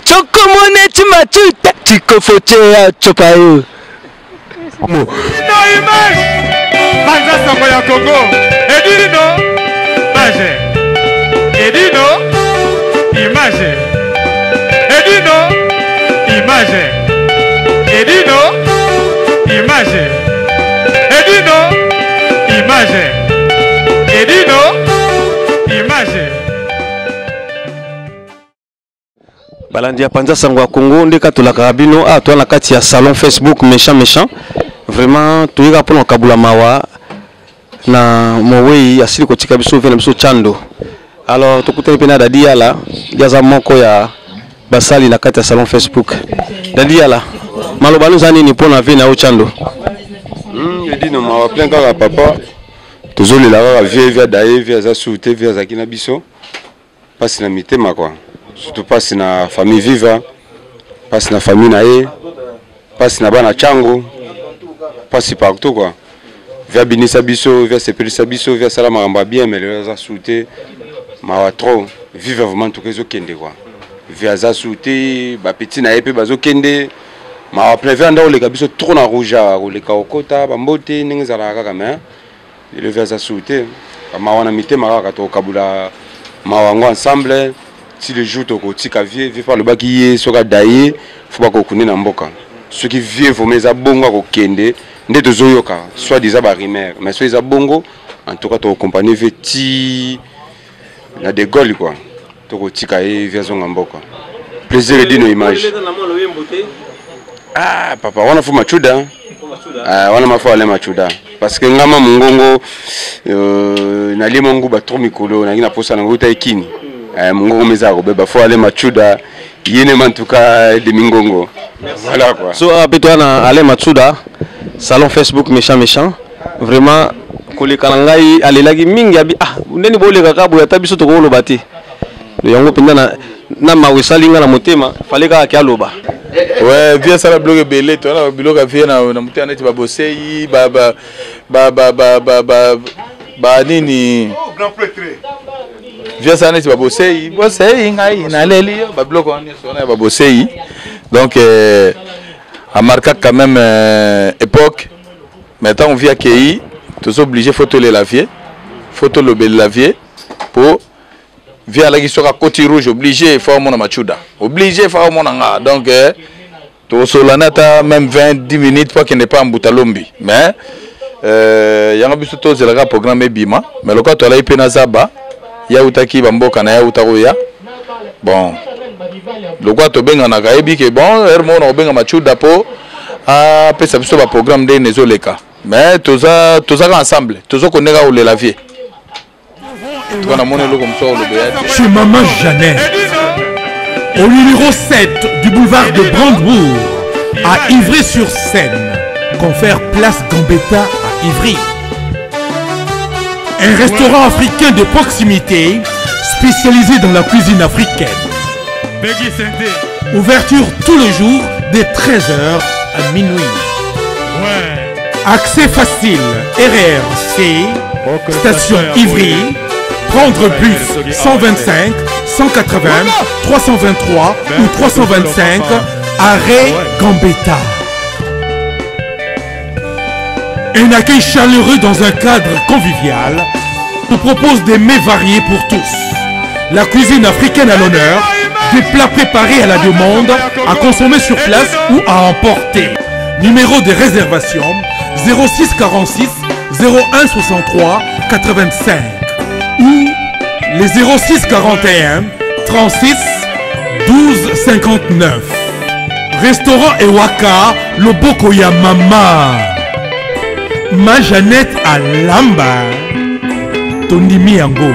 Chokomone chimachuta chikofochea chopayo. No image. Banza Sango ya Congo. Edino. Image. Edino. Image. Edino. Image. Edino. Image. Edino. Image. Edino. Image. Balandi ya Banza Sango ya Congo ndeka tolaka bino a to na kati ya salon Facebook méchant. Vraiment toyika pona kabula mawa na mowei asili kotika biso vena biso chando. Alors tokutani pena dadi yala yaza moko ya basali na kati ya salon Facebook. Dadi yala maloba nzani ni pona vena o chando. Edino mawa plein kaka papa. Tozolela kaka via daye via za soute via za kina biso. Pasi na mitema quoi. Surtout pasi na famille viva. Pasi na famille na ye. Pasi na bana chango. Pasi partout quoi. Via binisa biso, via sepelisa biso, via salama ramba bien mais les za soute mawa trop. Vive vraiment tout que zo kende quoi. Via za soute ba petit na ye pe bazo kende. Ma plein nda oleka biso trop na rouge oleka okota bambote ningi zala kaka mais le via za soute ma wana mitema kaka to kabula mawango ensemble si le jour to kotika vie par le baki ye soka daye faut pas ko kune na mboka ceux qui vivent vont meza bongo ko kende nde to zoyoka soit des abarimer mais soit des bongo en tout cas to compagnie veti na de gol quoi to kotika ye via zonga mboka plaisir de nos images. Ah papa wana fu machuda wana mafu ale machuda parce que ngama mungongo na limongo ba trop mikolo na ngina posa na nguta ikini mungongo meza ko beba fu ale machuda yene mantuka de mingongo voilà quoi. So apetwa na ale machuda salon Facebook méchant vraiment koleka ngai alelaki mingi abi ndeni boleka kabu ya tabiso to ko lobati yango pinda na mawesalinga na motema faleka akialoba. Ouais, via ça la blogue belé, toi là, blogue via na mutana net ba bosei ba nini grand prêtre. Via ça net ba bosei ngai na leli ba blogue on est ba bosei. Donc a marqué quand même époque. Maintenant on vient KI, tous obligés photo les lavier, photo le bel lavier pour via la question à côté rouge obligé faire mon machuda obligé faire mon anga donc to solanata même 20-10 minutes pour qu'il n'est pas en boutalombi mais yanga biso to zelaka programme bima mais le cas to la ipena zaba ya utaki bamboka na ya utaroya bon le cas to benga na kaibi ke bon hermono obenga machuda po a pesa biso ba programme de nezoleka mais toza ensemble tozo koneka ou le lavier. Chez Maman Jeannette, au numéro 7 du boulevard de Brandebourg, à Ivry-sur-Seine, confère place Gambetta à Ivry. Un restaurant africain de proximité spécialisé dans la cuisine africaine. Ouverture tous les jours dès 13h à minuit. Accès facile, RRC, station Ivry. Prendre bus 125, 180, 323 ou 325, arrêt Gambetta. Un accueil chaleureux dans un cadre convivial nous propose des mets variés pour tous. La cuisine africaine à l'honneur, des plats préparés à la demande, à consommer sur place ou à emporter. Numéro de réservation 06 46 01 63 85. Ou les 06 41 36 12 59. Restaurant Ewaka, Loboko ya Mama. Ma Jeannette à Lamba. Tondimi Yango.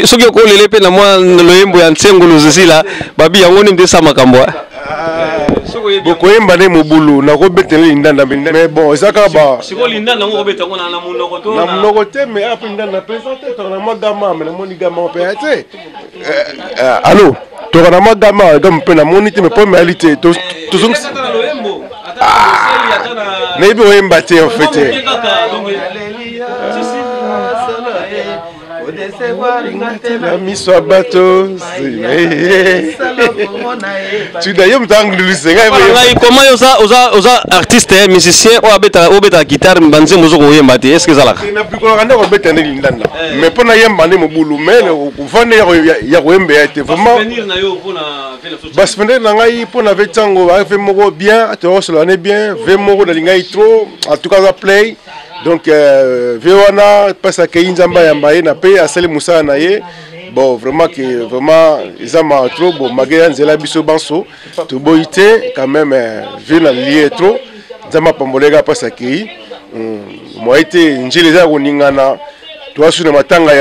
Soki okolele pe na mwa loyembo ya ntsengo zesila babi yango ni ndesa makambo. Boko yemba ne mobulu na ko betele ndanda mais bon ezaka ba siko lindanda ngo beta ngo na munoko to na munoko te mais après ndanda présenter to na magama mais na moni gama pe ate allô to na magama donc pe na moni te mais pas réalité to zong mais bi oyemba te en fait La mise à bateau. Tu d'ailleurs comment oza artiste musicien ou abeta guitare mbanze mozo ko yemba te est-ce que ça là na plus ko randa ko beta ne lindanda mais pona yemba ne mobulu mais ko vane ya ko yemba était vraiment bas venir na ngai pona vetango va faire moko bien to solo ne bien ve moko na lingai trop en tout cas ça play donc vewana passa ke inzamba yamba na pe asali musa na ye. Bon, vraiment, ils ont trop bon. Malgré Nzela Bisso Banso, tout boité, quand même, vu la lié trop. Zama Pambolega passe à qui. Moi, été Njéleza Roningana, toi, sur le matanga,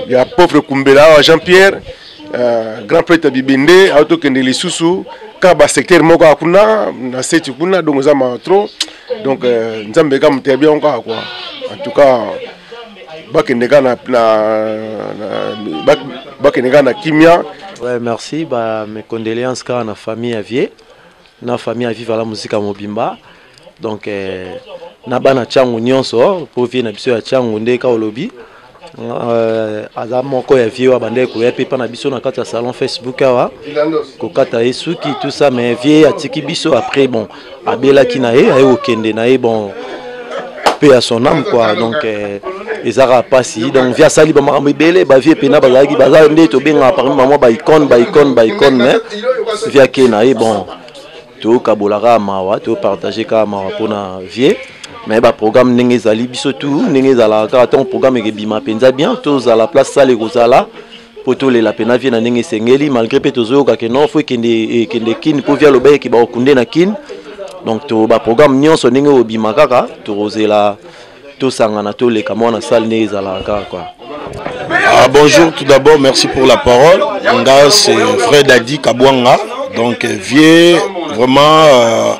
il y a pauvre Kumbela, Jean-Pierre, grand prêtre Bibinde, Auto Kendeli Soussou, Kaba secteur Moka Kuna, Naseti Kuna, donc Zama trop. Donc, Nzambega m'était bien encore, quoi. En tout cas, ouais, merci. Mes condoléances à la famille à vie. La famille à vivre la musique à Mobimba. Donc, Nabana Changu Nyonso, pour venir à Bissou à Changu Ndeka au lobby. Azamoko ya vie wa bande ko yepe pa na biso na kati ya salon Facebook awa. Ko kata esuki tout ça mais vie atiki biso après bon abela kinae ayo kende na bon paix à son âme quoi donc ils aura passé donc via sali ba makambo belé ba vie pena ba zaki ba za ndé to benga par maman ba icône mais via kena bon to kabolaka mawa to partager ka mawa pona vie mais ba programme ndenge zali biso tout ndenge zala ka ton programme ke bima penza bien to za la place sale kozala poto le la pena vie na ndenge sengeli malgré pe tozo ka ke non faut kende kin po via lobe ki ba kunde na kin donc to ba programme nyonso ndenge obima kaka to rozela to sangana to le kamona salle ndenge zala ka quoi. Bonjour, tout d'abord merci pour la parole. Nga c'est Fred Adi Kabwanga donc vieux vraiment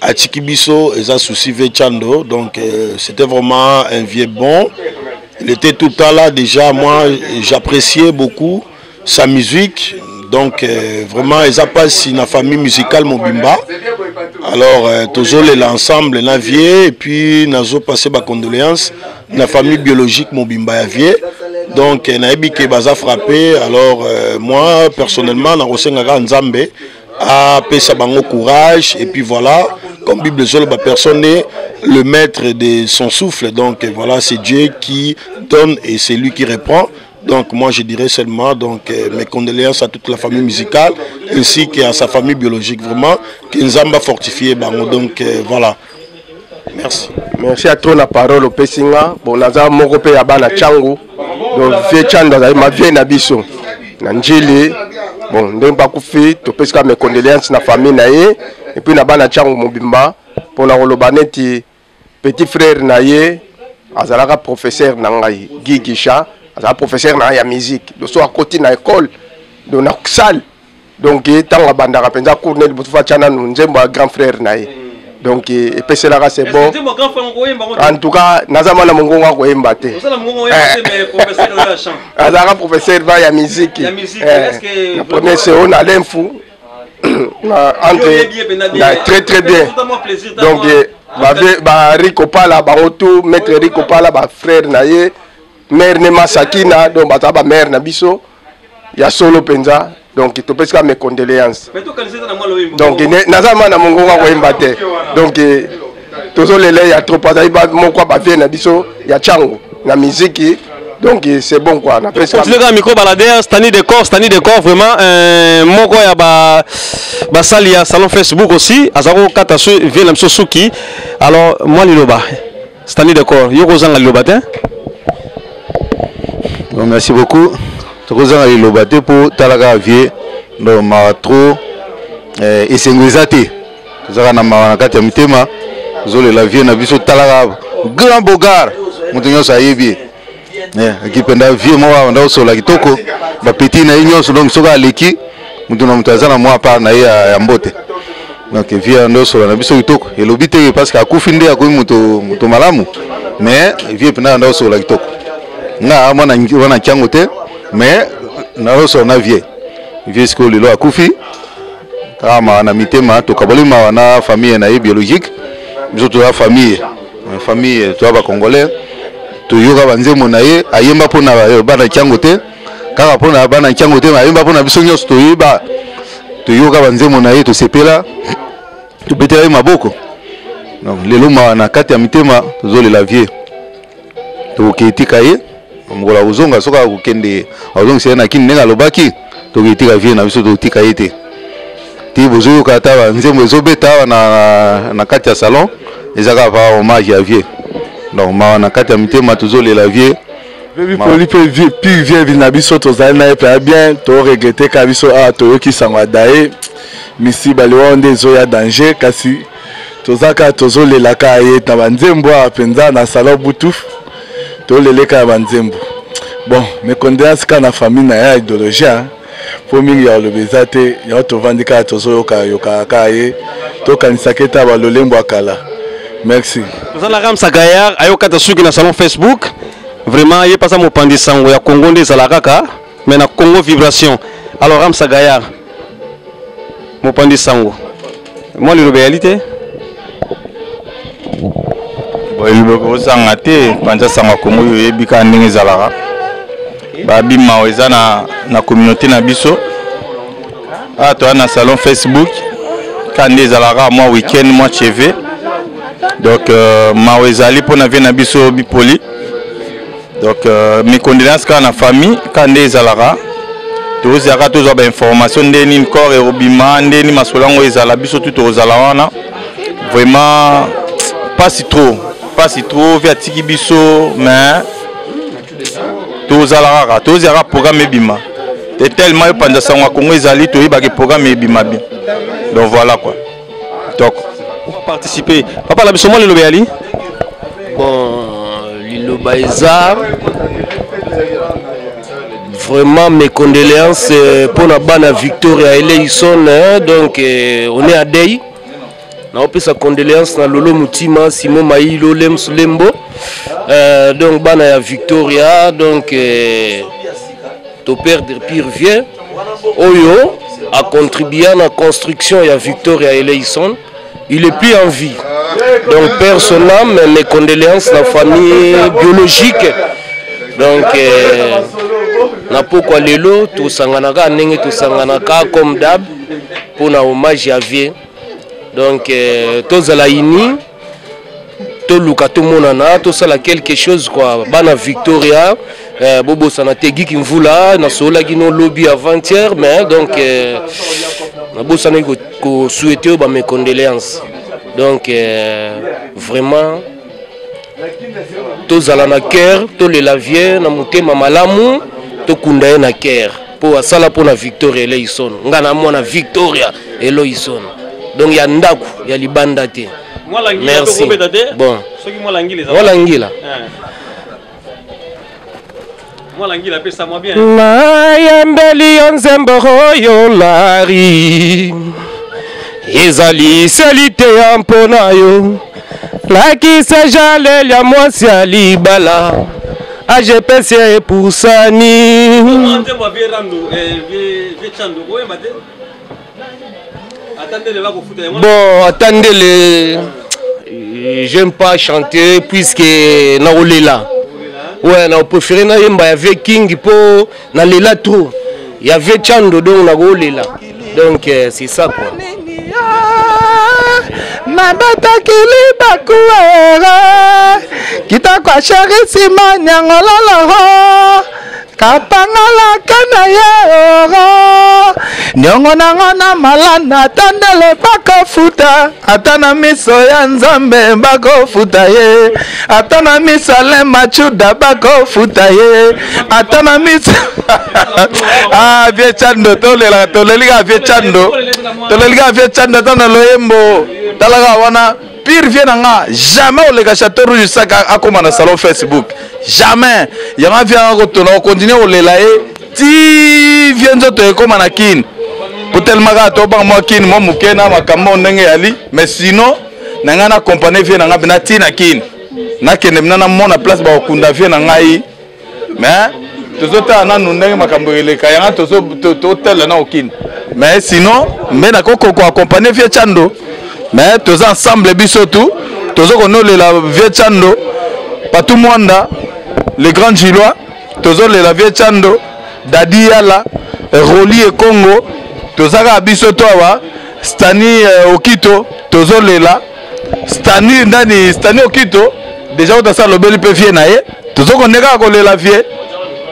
à Chikibiso et ça souci Vechando donc c'était vraiment un vieux bon. Il était tout le temps là déjà, moi j'appréciais beaucoup sa musique donc vraiment ils ont passé une famille musicale Mobimba. Alors toujours l'ensemble na vieux et puis nazo passé ma condoléances la famille biologique Mobimba vieux donc naebi ke baza frappé alors moi personnellement na Rosengaka Nzambe a pesa bango courage et puis voilà comme Bible Zolo ba personne est le maître de son souffle donc voilà c'est Dieu qui donne et c'est lui qui reprend donc moi je dirais seulement donc mes condoléances à toute la famille musicale ainsi qu'à sa famille biologique vraiment que Nzamba fortifié bango donc voilà merci. Merci à toi la parole au Pessinga bon naza moko pe ya bana changu donc vie chando za ma vie na biso na njili bon ndenge pas kufi to pesika mes condoléances na famille na ye et puis na bana changu Mobimba pour na koloba neti petit frère na ye azalaka professeur na ngai Guy Kisha azalaka professeur na ya musique do so à côté na école do na salle donc tanga bandaka penza Cornel Botufa chana nzembo grand frère na ye donc et pesela c'est bon en tout cas nazama na mongonga ko yemba te azalaka professeur va ya musique la première c'est on a l'info très bien donc ba Rico Pala ba Otto maître Rico Pala ba frère na ye mère ne Masakina donc ba taba mère na biso ya solo penza donc to pesika mes condoléances donc nazama na mongonga ko yemba te donc tozo lele ya trop pas ba moko ba vie na biso ya chango na musique donc c'est bon quoi na pesika tu le micro balader stani de corps vraiment moko ya ba sali ya salon Facebook aussi azako kata so vie la msosuki alors moi liloba stani de corps yoko zanga liloba te bon merci beaucoup tokozanga liloba te pour talaka vie no ma trop esengwezate tozaka na mawana kati ya mitema zole la vie na biso talaka grand bogar mutu nyonso ayebi akipenda vie mwa nda osola kitoko ba petit na nyonso donc soka aleki mutu na mutu azana mwa part na ye ya mbote donc vie nda osola na biso kitoko elobi te parce que akufi nde akomi mutu malamu mais vie pena nda osola kitoko nga mwana kyango te mais na osola na vie vieux lelo akufi kama na mitema to kabolima na famille na biologique biso to la famille to ba congolais toyoka banzembo na ye ayemba mpona bana nkiango te kaka mpona bana nkiango te ayemba mpona biso nyonso toyeba toyoka banzembo na ye tosepela tobetela ye maboko donc lelo mawa na kati ya mitema tozolela vie tokoketika ye mokola kozonga soki akokende azongisa ye na kini ndenge alobaki tokoketika vie na biso tokotika ye te ti bozoyoka ata banzembo ezobeta awa na kati ya salon ezaka pa hommage ya vie donc mawa na kati ya mitema tozolela vie poli mpe pire vie na biso tozali na ye mpe bien toregrete ka biso awa toyoki sango adaye misiba liwa nde ezoya danger kasi tozaka tozolelaka ye na banzembo awa mpenza na salon butu toleleka ya banzembo bon mécondoléance ka na famille na ya idéologie po mingi ya oloba eza te yango tovandi kaka tozoyoka kaka ye tokanisaka ete balolembo ya kala merci tozala Ramsa Gaillard ayokata suki na salon Facebook vraiment ye pasa mopandi sango ya Congo nde ezala kaka mais na Congo vibration alors Ramsa Gaillard mopandi sango moi liloba yali te liloba kozanga te panza sango ya Congo oyo oyebi kaka ndenge ezalaka babima eza na communauté na biso awa toza na salon Facebook ka nde ezalaka mwa week-end mwa cheve donc mawa ezali mpona vie na biso bipoli donc mes condoléances kaka na famille ka nde ezalaka tozalaka tozwa bainformation nde nini corps erobima nde nini masolo yango ezala biso tu tozala wana vraiment pasi trop vi atiki biso mais tozala kaka tozalaka programme ebima et tellement epanza sango ya Congo ezali toyebaki programme ebima bien donc voilà quoi donc participer papa la biso moi liloba yali bon liloba eza vraiment mes condoléances pour la bana Victoria Eleison donc on est à Dei na opesa condoléances na Lolo Mutima Simon Maïlo Lembo donc bana ya Victoria donc to perdre pire vie oyo a contribué à la construction ya Victoria Eleison. Il est plus en vie. Donc personnellement, mes condoléances à la famille biologique. Donc na pourquoi lelo tout sanganaka nenge tout sanganaka comme d'hab pour na hommage à vie. Donc tous à la ini tout luka tout monana tout ça là quelque chose quoi. Bana Victoria bobo sanategi kimvula na sola gino lobby avant-hier mais donc na bossa ko souhaiter ba mes condoléances. Donc vraiment tous à la cœur tous les laviers na mutema malamu to kunda na cœur pour asala pour na Victoria Eleison ngana mona Victoria Eleison donc ya ndaku ya libanda te merci bon molangila molangila pesa moi bien na yambeli nzembo yo lari ezali salite ya mpona yo lakisa jalelia mwasi ya libala agepesi epusani bon attendez j'aime pas chanter puisque na olela ouais na préféré na yemba ya ve king po na lela trop ya ve chando donc na olela donc c'est ça quoi nabatakili bakuera kita kwa sharisi manyangololo kapangala kana yero nyongo nangona malana tandele bakofuta atana miso ya nzambe bakofuta ye atana misale machuda bakofuta ye atana miso ah vie chando tolela toleliga vie chando tana loyembo talaga wana pire vie nanga jamais olega Château Rouge saka akoma na salon Facebook jamais yanga vient ko continuer olela ye ti vie nzoto ekoma na kin tellement to ba mo kin mo mukena makambo ndenge yali mais sinon nanga na compagnie vie nanga bina ti na kin na kende na mona place ba okunda vie nanga yi mais tozota na ndenge makambo eleka yanga to tel na okin mais sinon mais na koko ko accompagner vie chando mais tous ensemble biso tout tozo konolela vie chando patu mwanda le grand Gilois, toujours les lavier Chando, Dadi Yala, Roli et Congo, Tozaka Abiso Toawa, Stani Okito, toujours les là, Stani Okito, déjà on a ça le bel peu fier naé, toujours on est là qu'on les lavier.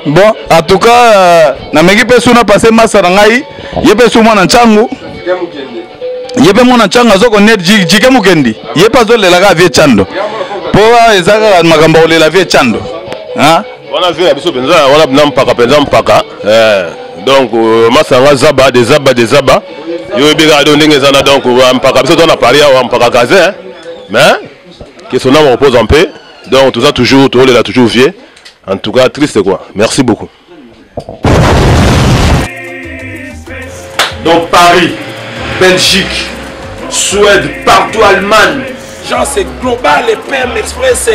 Bon, en tout cas, na meki pesuna passé massa ngai, yebe suma na changu. Yebe mona changa zoko net jike mukendi. Yeba zo le laga vie chando. Poa ezaka makambo le la vie chando. Hein? Wana vie biso penza wana nampaka penza mpaka. Donc masanga zaba des zaba. Yo bega do ndenge zana donc mpaka biso na Paris wa mpaka kaze. Mais que son âme repose en paix. Donc tout ça toujours tout là toujours vieux. En tout cas, triste quoi. Merci beaucoup. Donc Paris, Belgique, Suède, partout Allemagne. Genre c'est global et PM Express.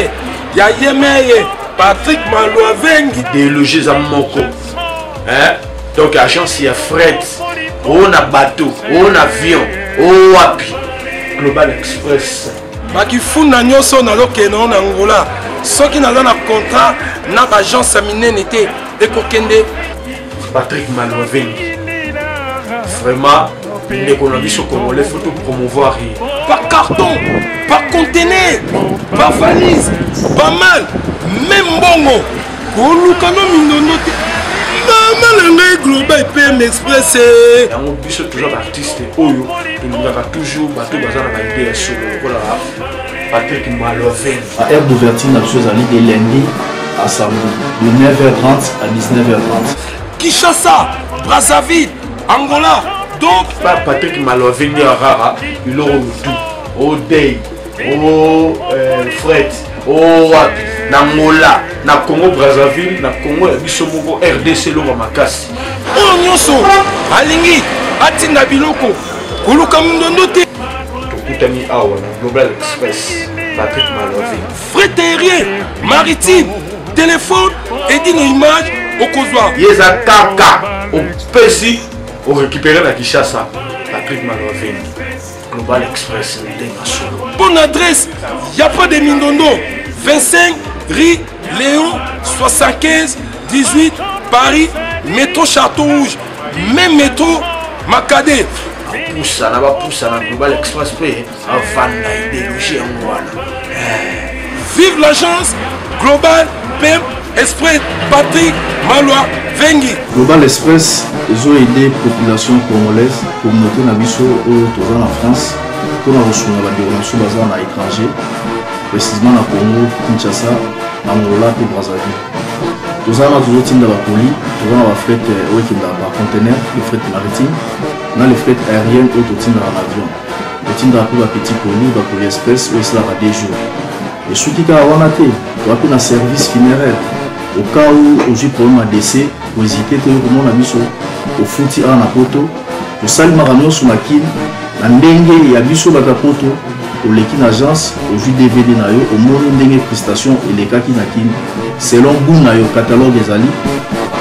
Il y a Yemeye, Patrick Maloavengi. Des logis à Moko. Hein? Donc agence il y a fret. On a bateau, on a avion, on a Global Express. Bakifuna nyoso na lokeno na Angola. Ceux qui n'ont pas de contrat, n'a pas d'agence minée n'était Ekokende. Patrick Maloavengi. Vraiment, l'économie sur Congolais, il faut tout promouvoir. Par carton, par conteneur, par valise, pas mal, même bongo. Kolukano mindonote. Maman global PM Express. On bise toujours artiste Oyo. Il nous a toujours battu bazar à l'idée sur le Patrick Maloavengi. À heure d'ouverture, la chose à l'idée lundi à samedi, de 9h30 à 19h30. Kinshasa, Brazzaville, Angola. Donc, Patrick Maloavengi à Rara, il aura tout. Au Day, au Fred, au Wapi, Angola, na Congo Brazzaville, na Congo Bisomoko, RDC Loma Makasi. Oh Nyoso, Alingi, Atina Biloko, Kuluka Mundonote. Tokutami Awa, Global Express, Patrick Maloavengi. Fret aérien, maritime, téléphone, et nos images au Kozwa. Yeza Kaka, au Pessi, au récupérer la Kinshasa, Patrick Maloavengi. Global Express, bonne adresse, il n'y a pas de Mindondo. 25 rue Léon 75 18 Paris, métro Château Rouge, même métro Macadé. Poussa, na Global Express, avant d'idéologie en Wana. Vive l'agence Global PM Express Patrick Maloavengi. Global Express, ils ont aidé la population congolaise, communauté Nabiso en France, pour la reçu la déroulation à l'étranger, précisément à Congo, Kinshasa, Angola et Brazzaville. Tous les toujours dans la poli, tous les fret par conteneur, les fret maritimes, dans les fret aériennes et tout dans l'avion. Tout dans la petite poli, la poli express, où c'est là des jours. Et ceux qui ont un service funéraire, au cas où j'ai problème à décès, pour hésiter, comment on a mis au fouti à la poto, pour saluer ma sur ma kin, la ndenge et abisso batapoto, au l'équipe agence, au jus DVD nayo, au mono ndenge prestation et les kaki nakin, selon goût nayo catalogue des alliés.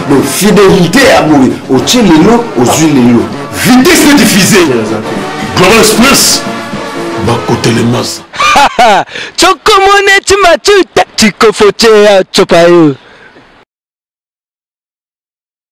Donc fidélité à mourir, au tien l'élo, aux huiles l'élo. Vitesse de diffuser. Global Express, bah côté les masses. Chokomone chimatuta chikofochea chopayo.